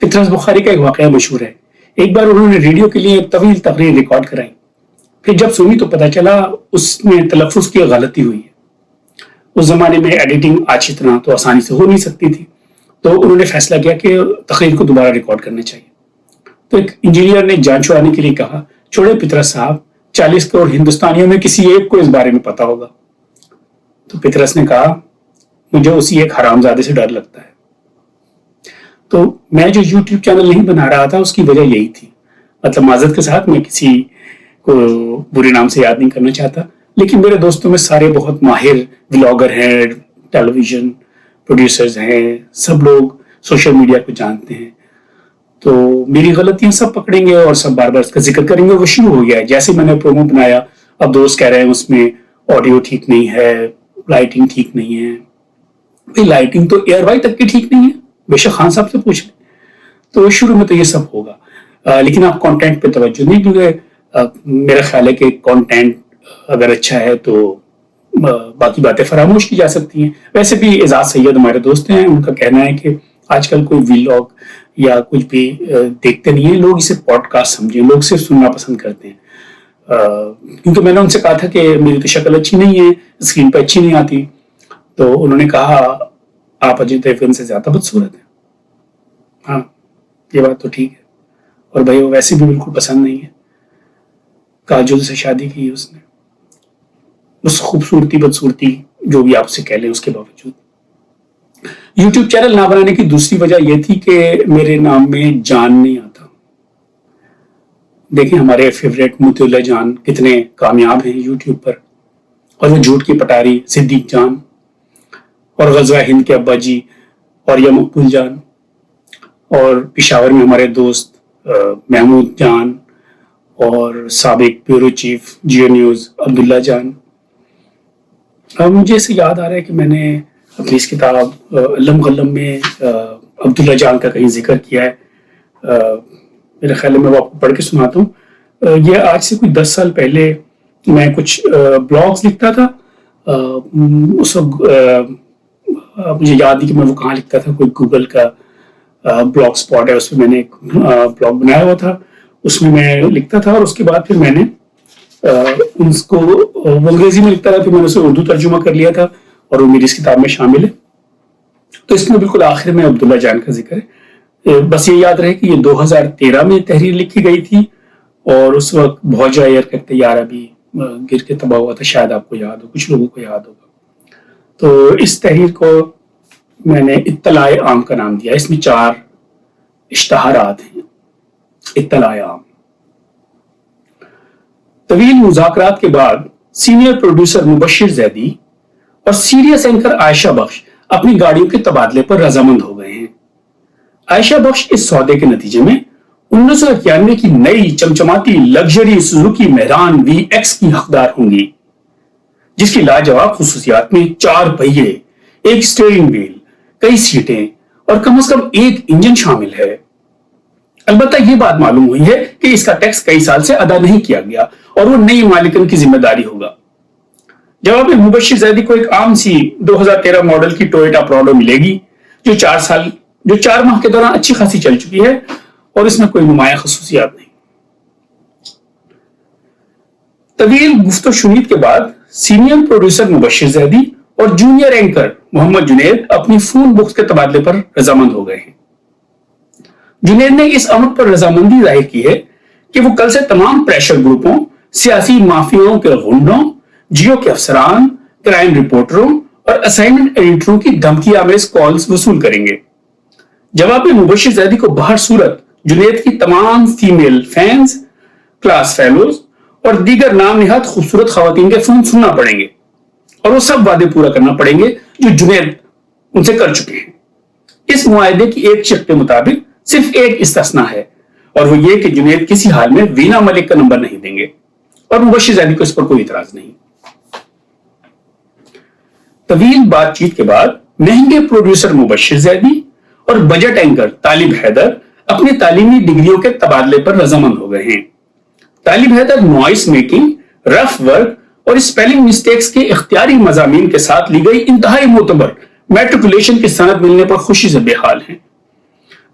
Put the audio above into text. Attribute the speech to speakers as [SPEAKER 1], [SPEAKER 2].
[SPEAKER 1] فطرت بخاری کا ایک واقعہ مشہور ہے. ایک بار انہوں نے ریڈیو کے لیے ایک طویل تقریر ریکارڈ کرائی. پھر جب سنی تو پتا چلا اس میں تلفظ کی غلطی ہوئی ہے. اس زمانے میں ایڈیٹنگ آج اتنا تو آسانی سے ہو نہیں سکتی تھی, تو انہوں نے فیصلہ کیا کہ تقریر کو دوبارہ ریکارڈ کرنا چاہیے. تو ایک انجینئر نے جان چھڑانے کے لیے کہا, چھوڑے پطرس صاحب, 40 کروڑ ہندوستانیوں میں کسی ایک کو اس بارے میں پتا ہوگا. تو پطرس نے کہا, مجھے اسی ایک حرامزادے سے ڈر لگتا ہے. تو میں جو یوٹیوب چینل نہیں بنا رہا تھا اس کی وجہ یہی تھی. مطلب معذرت کے ساتھ, میں کسی کو برے نام سے یاد نہیں کرنا چاہتا, لیکن میرے دوستوں میں سارے بہت ماہر ولاگر ہیں, ٹیلی ویژن پروڈیوسرز ہیں, سب لوگ سوشل میڈیا کو جانتے ہیں. تو میری غلطیاں سب پکڑیں گے اور سب بار بار اس کا ذکر کریں گے. وہ شروع ہو گیا ہے. جیسے میں نے پرومو بنایا, اب دوست کہہ رہے ہیں اس میں آڈیو ٹھیک نہیں ہے, لائٹنگ ٹھیک نہیں ہے. بھائی لائٹنگ تو ایئر وائی تک کی ٹھیک نہیں ہے, بے شک خان صاحب سے پوچھ لیں. تو شروع میں تو یہ سب ہوگا, لیکن آپ کانٹینٹ پہ توجہ نہیں, کیونکہ میرا خیال ہے کہ کانٹینٹ اگر اچھا ہے تو باقی باتیں فراموش کی جا سکتی ہیں. ویسے بھی اعزاز سید ہمارے دوست ہیں, ان کا کہنا ہے کہ آج کل کوئی ویلاگ یا کچھ بھی دیکھتے نہیں ہیں لوگ, اسے پوڈ کاسٹ سمجھیں, لوگ صرف سننا پسند کرتے ہیں. کیونکہ میں نے ان سے کہا تھا کہ میری تو شکل اچھی نہیں ہے, اسکرین پہ اچھی نہیں آتی, تو انہوں نے کہا آپ اجے دیوگن سے زیادہ بدصورت ہیں. ہاں یہ بات تو ٹھیک ہے, اور بھائی وہ ویسے بھی بالکل پسند نہیں ہے. کاجول سے شادی کی اس نے, اس خوبصورتی بدصورتی جو بھی آپ سے کہہ لیں اس کے باوجود. یوٹیوب چینل نہ بنانے کی دوسری وجہ یہ تھی کہ میرے نام میں جان نہیں آتا. دیکھیں ہمارے فیوریٹ موتی اللہ جان کتنے کامیاب ہیں یوٹیوب پر, اور وہ جھوٹ کی پٹاری صدیق جان, اور غزوہ ہند کے ابا جی اور یا مقبول جان, اور پشاور میں ہمارے دوست محمود جان, اور سابق بیورو چیف جیو نیوز عبداللہ جان. مجھے اسے یاد آ رہا ہے کہ میں نے اپنی اس کتاب علم غلم میں عبداللہ جان کا کہیں ذکر کیا ہے. میرے خیال میں وہ آپ کو پڑھ کے سناتا ہوں. یہ آج سے کوئی 10 سال پہلے میں کچھ بلاگز لکھتا تھا. اس وقت مجھے یاد نہیں کہ میں وہ کہاں لکھتا تھا, کوئی گوگل کا بلاگ اسپاٹ ہے, اس میں نے ایک بلاگ بنایا ہوا تھا, اس میں میں لکھتا تھا. اور اس کے بعد پھر میں نے اس کو انگریزی میں لکھتا تھا, پھر میں نے اسے اردو ترجمہ کر لیا تھا, اور وہ میری اس کتاب میں شامل ہے. تو اس میں بالکل آخر میں عبداللہ جان کا ذکر ہے. بس یہ یاد رہے کہ یہ 2013 میں تحریر لکھی گئی تھی, اور اس وقت بھوجا ایئر کا طیارہ بھی گر کے تباہ ہوا تھا, شاید آپ کو یاد ہو, کچھ لوگوں کو یاد ہوگا. تو اس تحریر کو میں نے اطلاع عام کا نام دیا. اس میں 4 اشتہارات ہیں. اطلاع عام. طویل مذاکرات کے بعد سینئر پروڈیوسر مبشر زیدی اور سیریس اینکر عائشہ بخش اپنی گاڑیوں کے تبادلے پر رضامند ہو گئے ہیں. عائشہ بخش اس سودے کے نتیجے میں 1991 کی نئی چمچماتی لگژری سوزوکی مہران VX کی حقدار ہوں گی, جس کی لاجواب خصوصیات میں 4 پہیے, ایک اسٹیئرنگ وہیل, کئی سیٹیں اور کم از کم ایک انجن شامل ہے. البتہ یہ بات معلوم ہوئی ہے کہ اس کا ٹیکس کئی سال سے ادا نہیں کیا گیا, اور وہ نئی مالکن کی ذمہ داری ہوگا. جواب میں مبشر زیدی کو ایک عام سی 2013 ماڈل کی ٹویوٹا پراڈو ملے گی, جو 4 ماہ کے دوران اچھی خاصی چل چکی ہے, اور اس میں کوئی نمایاں خصوصیات نہیں. طویل گفت و شنید کے بعد سینئر پروڈیوسر مبشر زیدی اور جونیئر اینکر محمد جنید اپنی فون بکس کے تبادلے پر رضامند ہو گئے ہیں. جنید نے اس امر پر رضامندی ظاہر کی ہے کہ وہ کل سے تمام پریشر گروپوں, سیاسی مافیاؤں کے غنڈوں, جیو کے افسران, کرائم رپورٹروں اور اسائنمنٹ ایڈیٹروں کی دھمکی آمیز کالز وصول کریں گے. جواب میں مبشر زیدی کو بہر صورت جنید کی تمام فیمیل فینز, کلاس فیلوز اور دیگر نام نہاد خوبصورت خواتین کے فون سننا پڑیں گے, اور وہ سب وعدے پورا کرنا پڑیں گے جو جنید ان سے کر چکے ہیں. اس معاہدے کی ایک شرط کے مطابق صرف ایک استثنا ہے, اور وہ یہ کہ جنید کسی حال میں وینا ملک کا نمبر نہیں دیں گے, اور مبشر زیدی کو اس پر کوئی اعتراض نہیں. طویل بات چیت کے بعد مہنگے پروڈیوسر مبشر زیدی اور بجٹ اینکر طالب حیدر اپنی تعلیمی ڈگریوں کے تبادلے پر رضامند ہو گئے ہیں. طالب حیدر نوائس میکنگ, رف ورک اور اسپیلنگ مسٹیکس کے اختیاری مضامین کے ساتھ لی گئی انتہائی معتبر میٹریکولیشن کی سند ملنے پر خوشی سے بے حال ہیں.